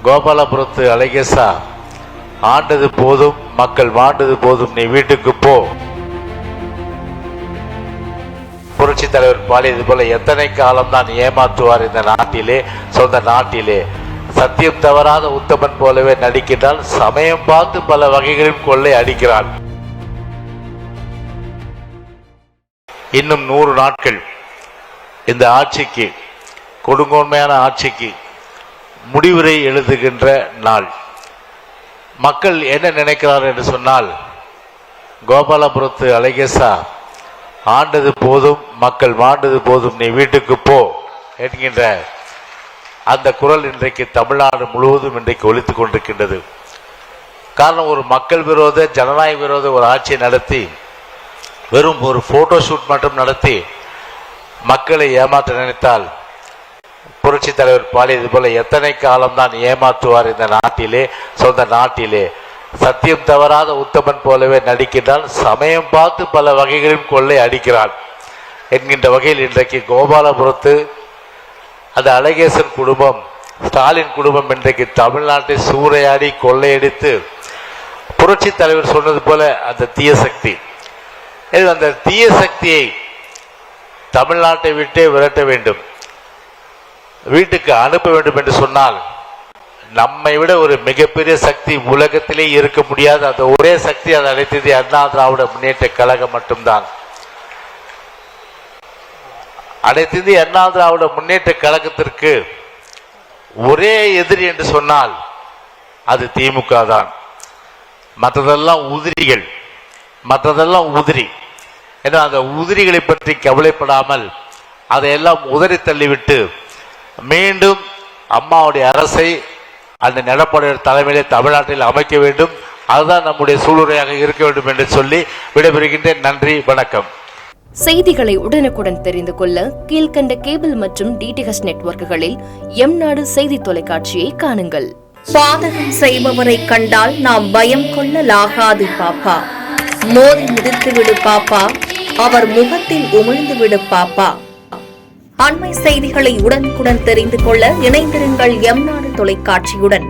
கோபாலபுரத்து அழகேசா, ஆண்டது போதும் மக்கள் மாண்டது போதும், நீ வீட்டுக்கு போ. புரட்சி தலைவர் பாடியது போல எத்தனை காலம்தான் ஏமாற்றுவார் இந்த நாட்டிலே, சொந்த நாட்டிலே. சத்தியம் தவறாத உத்தமன் போலவே நடிக்கின்றால் சமயம் பார்த்து பல வகைகளில் கொள்ளை அடிக்கிறான். இன்னும் 100 நாட்கள் இந்த ஆட்சிக்கு, கொடுங்கோன்மையான ஆட்சிக்கு முடிவுரை எழுதுகின்ற நாள். மக்கள் என்ன நினைக்கிறார் என்று சொன்னால், கோபாலபுரத்து அழகேசா, ஆண்டது போதும் மக்கள் மாண்டது போதும், நீ வீட்டுக்கு போ என்கின்ற அந்த குரல் இன்றைக்கு தமிழ்நாடு முழுவதும் இன்றைக்கு ஒலித்துக் கொண்டிருக்கின்றது. காரணம், ஒரு மக்கள் விரோத ஜனநாயக விரோத ஒரு ஆட்சியை நடத்தி வெறும் ஒரு போட்டோ ஷூட் மட்டும் நடத்தி மக்களை ஏமாற்ற நினைத்தால், புரட்சி தலைவர் பாடியது போல எத்தனை காலம்தான் ஏமாற்றுவார் இந்த நாட்டிலே, சொந்த நாட்டிலே. சத்தியம் தவறாத உத்தமன் போலவே நடிக்கின்றால் சமயம் பார்த்து பல வகைகளில் கொள்ளை அடிக்கிறான் என்கின்ற வகையில் இன்றைக்கு கோபாலபுரத்து அந்த அழகேசன் குடும்பம், ஸ்டாலின் குடும்பம் இன்றைக்கு தமிழ்நாட்டை சூறையாடி கொள்ளையடித்து, புரட்சி தலைவர் சொன்னது போல அந்த தீய சக்தி, அந்த தீய சக்தியை தமிழ்நாட்டை விட்டே விரட்ட வேண்டும், வீட்டுக்கு அனுப்ப வேண்டும் என்று சொன்னால், நம்மை விட ஒரு மிகப்பெரிய சக்தி உலகத்திலே இருக்க முடியாது. அந்த ஒரே சக்தி அதை அழைத்தது அண்ணா திராவிட முன்னேற்ற கழகம் மட்டும்தான். அனைத்து அண்ணா திராவிட முன்னேற்ற கழகத்திற்கு ஒரே எதிரி என்று சொன்னால் அது திமுக தான். மற்றதெல்லாம் உதிரிகள், மற்றதெல்லாம் உதிரி. ஏன்னா அந்த உதிரிகளை பற்றி கவலைப்படாமல் அதையெல்லாம் உதறி தள்ளிவிட்டு மீண்டும் அம்மாவுடைய அரசை அந்த எடப்பாடியார் தலைமையிலே தமிழ்நாட்டில் அமைக்க வேண்டும். அதுதான் நம்முடைய சூளுரையாக இருக்க வேண்டும் என்று சொல்லி விடைபெறுகின்றேன். நன்றி, வணக்கம். செய்திகளை உடனுக்குடன் தெரிந்து கொள்ள கீழ்கண்ட கேபிள் மற்றும் டிடிஹெச் நெட்வொர்க்குகளில் எம்நாடு செய்தி தொலைக்காட்சியை காணுங்கள். பாதகம் செய்பவரை கண்டால் நாம் பயம் கொள்ளலாகாது பாப்பா. மோதி மிதித்து விடு பாப்பா, அவர் முகத்தில் உமிழ்ந்து விடு பாப்பா. அண்மை செய்திகளை உடனுக்குடன் தெரிந்து கொள்ள இணைந்திருங்கள் எம்நாடு தொலைக்காட்சியுடன்.